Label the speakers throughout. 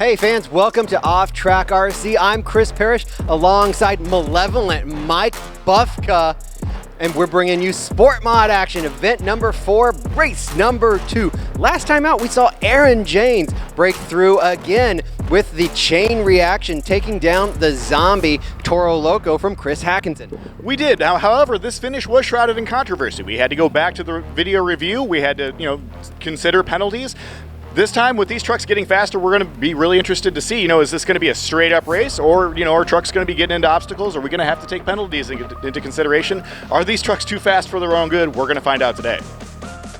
Speaker 1: Hey fans, welcome to OffTrack RC. I'm Chris Parrish alongside malevolent Mike Bufka, and we're bringing you Sport Mod action, event number 4, race number 2. Last time out, we saw Aaron James break through again with the chain reaction, taking down the zombie Toro Loco from Chris Hackinson.
Speaker 2: We did. However, this finish was shrouded in controversy. We had to go back to the video review. We had to, consider penalties. This time, with these trucks getting faster, we're going to be really interested to see, is this going to be a straight up race, or, our truck's going to be getting into obstacles? Are we going to have to take penalties into consideration? Are these trucks too fast for their own good? We're going to find out today.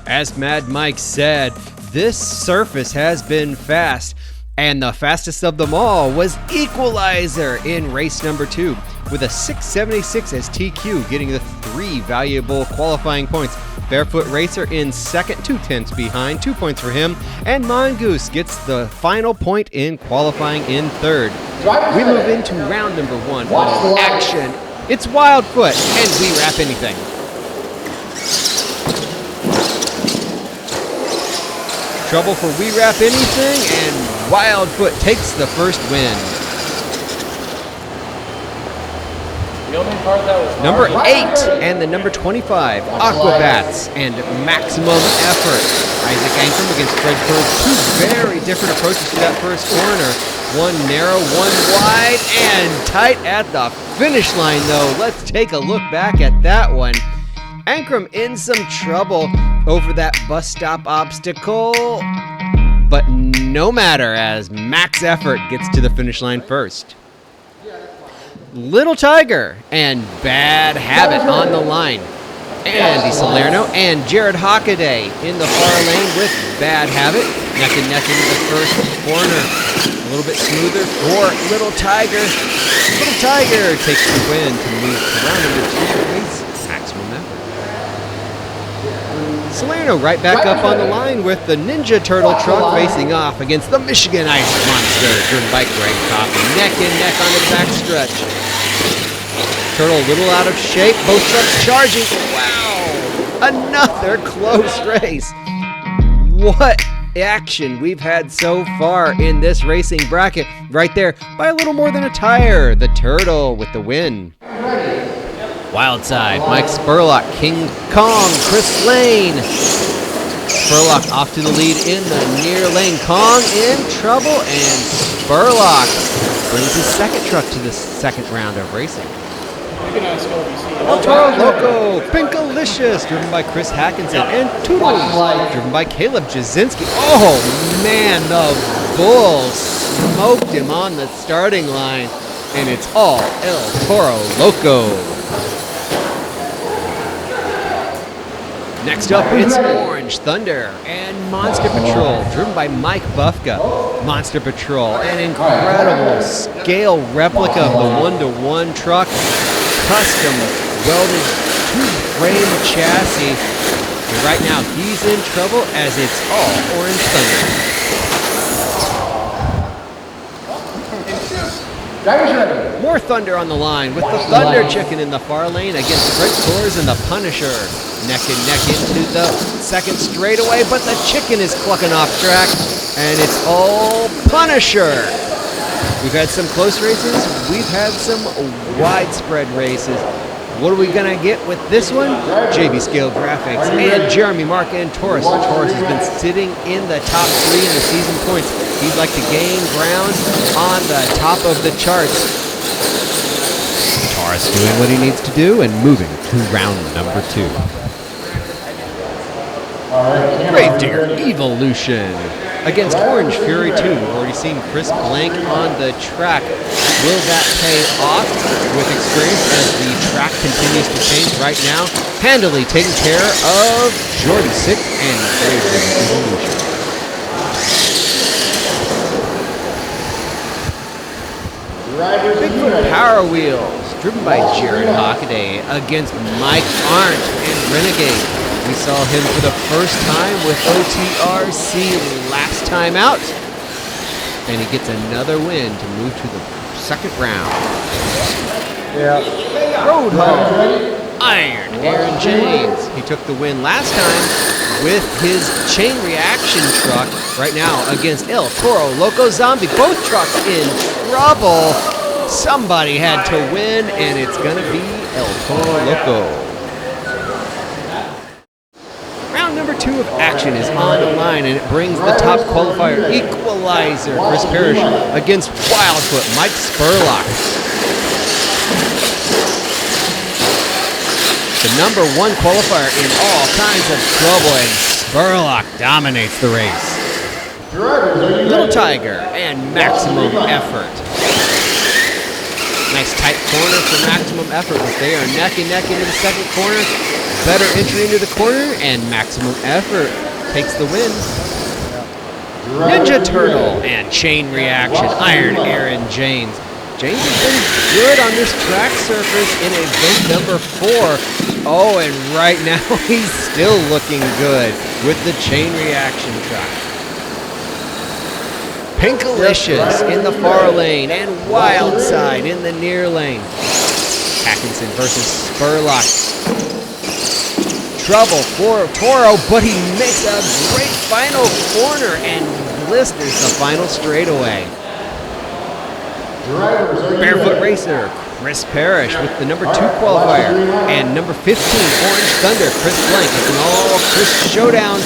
Speaker 1: As Mad Mike said, this surface has been fast, and the fastest of them all was Equalizer in race number 2 with a 676 as TQ, getting the 3 valuable qualifying points. Barefoot Racer in second, 2/10 behind, 2 points for him, and Mongoose gets the final point in qualifying in third. We move into round number 1 of action. It's Wildfoot and We Wrap Anything. Trouble for We Wrap Anything, and Wildfoot takes the first win. Number 8 and the number 25, Aquabats and Maximum Effort. Isaac Ankrum against Fred Curve. 2 very different approaches to that first corner. One narrow, one wide, and tight at the finish line though. Let's take a look back at that one. Ankrum in some trouble over that bus stop obstacle, but no matter, as Max Effort gets to the finish line first. Little Tiger and Bad Habit on the line. Andy Salerno and Jared Hockaday in the far lane with Bad Habit. Neck and neck into the first corner. A little bit smoother for Little Tiger. Little Tiger takes the win to move to round number 2 race Maximum Effort. Salerno right back up on the line with the Ninja Turtle truck facing off against the Michigan Ice Monster, driven by Greg Coffey. Neck and neck on the backstretch. Turtle a little out of shape, both trucks charging. Wow, another close race. What action we've had so far in this racing bracket. Right there, by a little more than a tire, the Turtle with the win. Wildside, Mike Spurlock, King Kong, Chris Lane. Spurlock off to the lead in the near lane. Kong in trouble, and Spurlock brings his second truck to the second round of racing. Toro Loco, Pinkalicious, driven by Chris Hackinson, and Toodles, driven by Caleb Jasinski. Oh man, the Bull smoked him on the starting line, and it's all El Toro Loco. Next up, it's Orange Thunder and Monster Patrol, driven by Mike Bufka. Monster Patrol, an incredible scale replica of the 1-to-1 truck, custom welded 2-frame chassis. And right now, he's in trouble as it's all Orange Thunder. More Thunder on the line with the Thunder Chicken in the far lane against Fred Torres and the Punisher. Neck and neck into the second straightaway, but the Chicken is clucking off track, and it's all Punisher. We've had some close races. We've had some widespread races. What are we going to get with this one? JB Scale Graphics and Jeremy Mark and Taurus. Taurus has been sitting in the top 3 in the season points. He'd like to gain ground on the top of the charts. Taurus doing what he needs to do and moving to round number 2. Gravedigger Evolution against Orange Fury 2. We've already seen Chris Blank on the track. Will that pay off with experience as the track continues to change right now? Handily taking care of Jordan Sick and Gravedigger Evolution. Bigfoot Power Wheels, driven by Jared Hockaday against Mike Arndt and Renegade. We saw him for the first time with OTRC last time out, and he gets another win to move to the second round. Roadhog, Iron Aaron James. He took the win last time with his chain reaction truck right now against El Toro Loco Zombie. Both trucks in trouble. Somebody had to win, and it's going to be El Toro Loco. Round number 2 of action is on the line, and it brings the top qualifier equalizer, Chris Parrish, against Wildfoot, Mike Spurlock. The number 1 qualifier in all kinds of trouble, and Spurlock dominates the race. Little Tiger and Maximum Effort. Nice tight corner for Maximum Effort, but they are neck and neck into the second corner. Better entry into the corner, and Maximum Effort takes the win. Ninja Turtle and Chain Reaction, Iron Aaron James. James has been good on this track surface in event number 4. Oh, and right now he's still looking good with the Chain Reaction truck. Pinkalicious in the far lane and Wildside in the near lane. Atkinson versus Spurlock. Trouble for Toro, but he makes a great final corner and blisters the final straightaway. Barefoot Racer, Chris Parrish with the number 2 qualifier, and number 15, Orange Thunder, Chris Blank. It's an all-Chris showdown,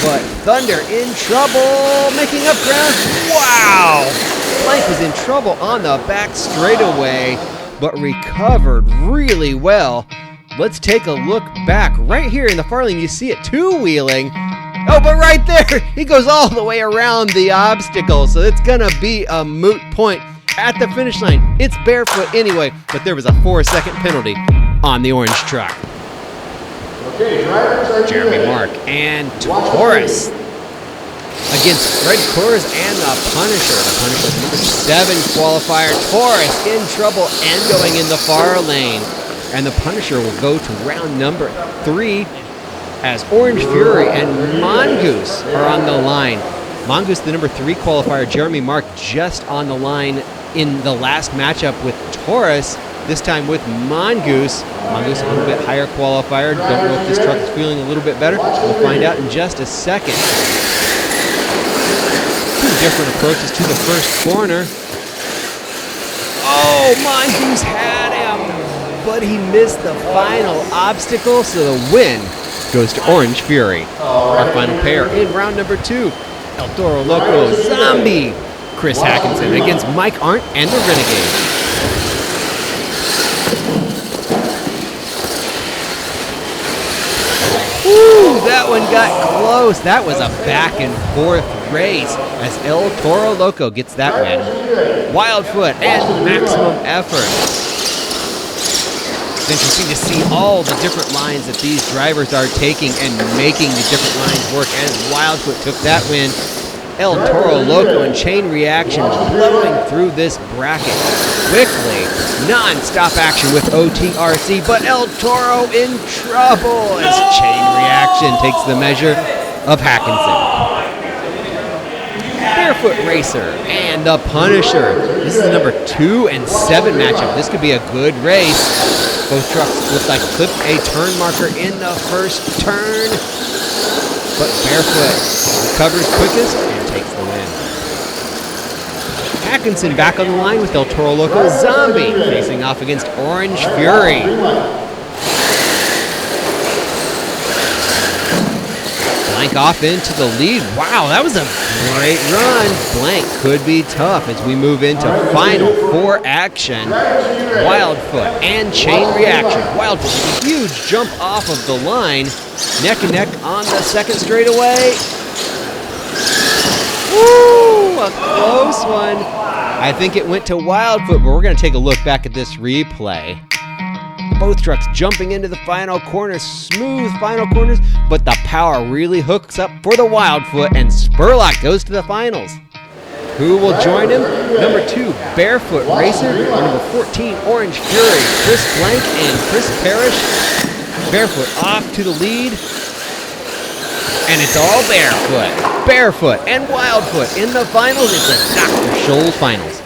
Speaker 1: but Thunder in trouble, making up ground. Wow! Blank was in trouble on the back straightaway, but recovered really well. Let's take a look back. Right here in the far lane, you see it two-wheeling. Oh, but right there, he goes all the way around the obstacle, so it's going to be a moot point at the finish line. It's barefoot anyway, but there was a 4-second penalty on the orange truck.
Speaker 3: Okay,
Speaker 1: Jeremy Mark and Taurus against Fred Coors and the Punisher. The Punisher's number 7 qualifier. Taurus in trouble and going in the far lane. And the Punisher will go to round number 3 as Orange Fury and Mongoose are on the line. Mongoose, the number 3 qualifier. Jeremy Mark just on the line in the last matchup with Taurus, this time with Mongoose. Mongoose a little bit higher qualifier. Don't know if this truck is feeling a little bit better. We'll find out in just a second. 2 different approaches to the first corner. Oh, Mongoose had him, but he missed the final obstacle, so the win goes to Orange Fury. Our final pair in round number 2, El Toro Loco Zombie, Chris Hackinson against Mike Arndt and the Renegade. Woo, that one got close. That was a back and forth race as El Toro Loco gets that win. Wildfoot and Maximum Effort. It's interesting to see all the different lines that these drivers are taking and making the different lines work as Wildfoot took that win. El Toro Loco and Chain Reaction blowing through this bracket quickly. Non-stop action with OTRC, but El Toro in trouble as Chain Reaction takes the measure of Hackinson. Barefoot Racer and the Punisher. This is the number 2 and 7 matchup. This could be a good race. Both trucks look like clipped a turn marker in the first turn, but Barefoot recovers quickest and takes the win. Hackinson back on the line with El Toro Loco Zombie facing off against Orange Fury. Blank off into the lead. Wow, that was a great run. Blank could be tough as we move into final 4 action. Wildfoot and Chain Reaction. Wildfoot with a huge jump off of the line. Neck and neck on the second straightaway. Woo, a close one. I think it went to Wildfoot, but we're going to take a look back at this replay. Both trucks jumping into the final corners, smooth final corners, but the power really hooks up for the Wildfoot, and Spurlock goes to the finals. Who will join him? Number 2, Barefoot Racer, or number 14, Orange Fury, Chris Blank and Chris Parrish. Barefoot off to the lead, and it's all Barefoot. Barefoot and Wildfoot in the finals. It's a Dr. Scholl finals.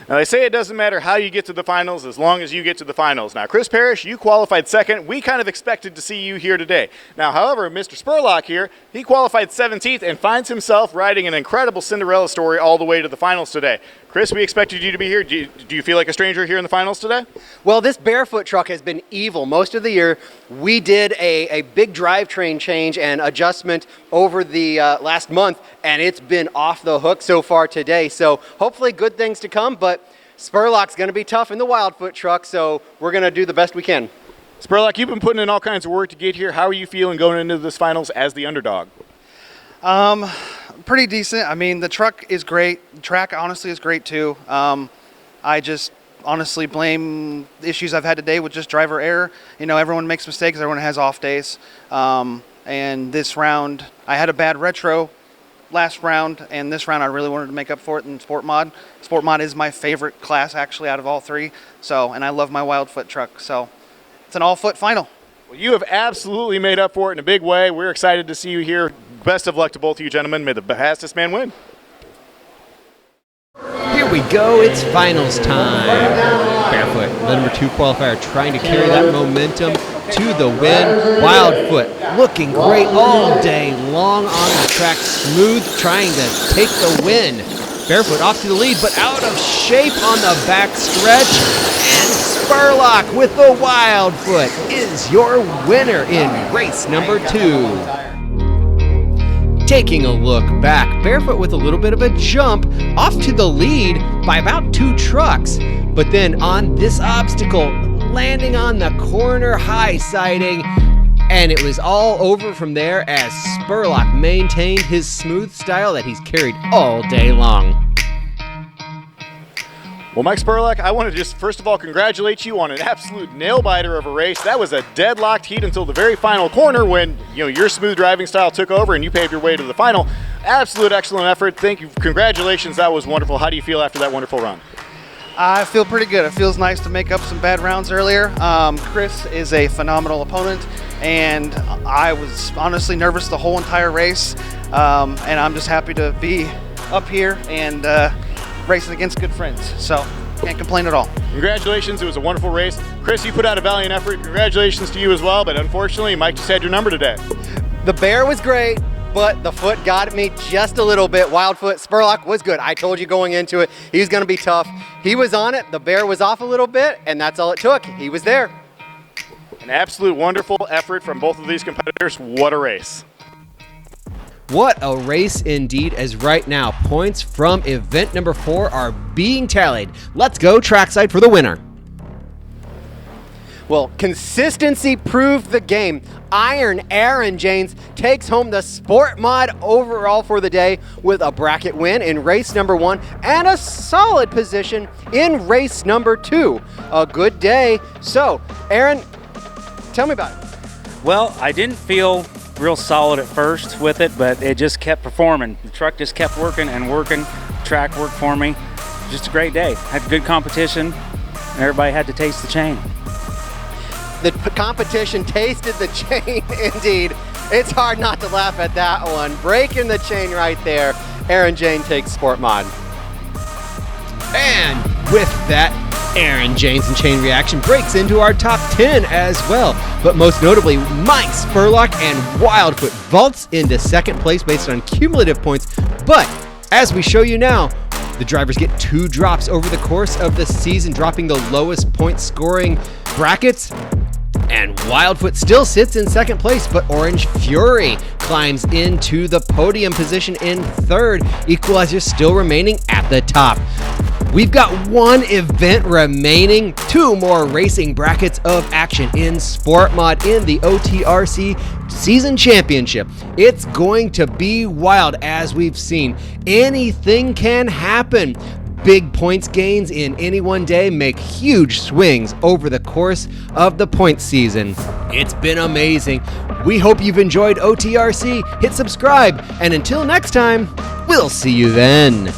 Speaker 2: Now, they say it doesn't matter how you get to the finals as long as you get to the finals. Now, Chris Parrish, you qualified second. We kind of expected to see you here today. Now, however, Mr. Spurlock here, he qualified 17th and finds himself riding an incredible Cinderella story all the way to the finals today. Chris, we expected you to be here. Do you feel like a stranger here in the finals today?
Speaker 4: Well, this barefoot truck has been evil most of the year. We did a big drivetrain change and adjustment over the last month, and it's been off the hook so far today. So hopefully good things to come, but Spurlock's going to be tough in the Wildfoot truck, so we're going to do the best we can.
Speaker 2: Spurlock, you've been putting in all kinds of work to get here. How are you feeling going into this finals as the underdog?
Speaker 5: Pretty decent. I mean, the truck is great. The track, honestly, is great, too. I just honestly blame the issues I've had today with just driver error. You know, everyone makes mistakes. Everyone has off days. And this round, I had a bad retro last round, and this round I really wanted to make up for it in Sport Mod. Sport Mod is my favorite class, actually, out of all three. So, and I love my Wildfoot truck. So, it's an all-foot final.
Speaker 2: Well, you have absolutely made up for it in a big way. We're excited to see you here. Best of luck to both of you gentlemen. May the fastest man win.
Speaker 1: Here we go, it's finals time. Barefoot, the number 2 qualifier, trying to carry that momentum to the win. Wildfoot, looking great all day long on the track, smooth, trying to take the win. Barefoot off to the lead, but out of shape on the back stretch. And Spurlock with the Wildfoot is your winner in race number 2. Taking a look back, Barefoot with a little bit of a jump off to the lead by about 2 trucks. But then on this obstacle, landing on the corner high siding, and it was all over from there as Spurlock maintained his smooth style that he's carried all day long.
Speaker 2: Well, Mike Spurlock, I want to just first of all congratulate you on an absolute nail-biter of a race. That was a deadlocked heat until the very final corner when your smooth driving style took over and you paved your way to the final. Absolute excellent effort. Thank you. Congratulations. That was wonderful. How do you feel after that wonderful run?
Speaker 5: I feel pretty good. It feels nice to make up some bad rounds earlier. Chris is a phenomenal opponent, and I was honestly nervous the whole entire race, and I'm just happy to be up here and racing against good friends, so can't complain at all.
Speaker 2: Congratulations, it was a wonderful race. Chris, you put out a valiant effort. Congratulations to you as well, but unfortunately, Mike just had your number today.
Speaker 4: The bear was great, but the foot got me just a little bit. Wildfoot, Spurlock was good. I told you going into it, he was going to be tough. He was on it, the bear was off a little bit, and that's all it took. He was there.
Speaker 2: An absolute wonderful effort from both of these competitors. What a race.
Speaker 1: What a race indeed, as right now points from event number 4 are being tallied. Let's go trackside for the winner.
Speaker 4: Well, consistency proved the game. Aaron James takes home the Sport Mod overall for the day with a bracket win in race number 1 and a solid position in race number 2. A good day. So, Aaron, tell me about it.
Speaker 6: Well, I didn't feel real solid at first with it, but it just kept performing. The truck just kept working and working. The track worked for me. Just a great day. Had good competition, and everybody had to taste the chain.
Speaker 4: The competition tasted the chain, indeed. It's hard not to laugh at that one. Breaking the chain right there. Aaron James takes Sport Mod.
Speaker 1: And with that, Aaron James and Chain Reaction breaks into our top 10 as well. But most notably, Mike Spurlock and Wildfoot vaults into second place based on cumulative points. But as we show you now, the drivers get 2 drops over the course of the season, dropping the lowest point scoring brackets. And Wildfoot still sits in second place, but Orange Fury climbs into the podium position in third. Equalizer still remaining at the top. We've got 1 event remaining, 2 more racing brackets of action in Sport Mod in the OTRC Season Championship. It's going to be wild, as we've seen. Anything can happen. Big points gains in any one day make huge swings over the course of the point season. It's been amazing. We hope you've enjoyed OTRC. Hit subscribe, and until next time, we'll see you then.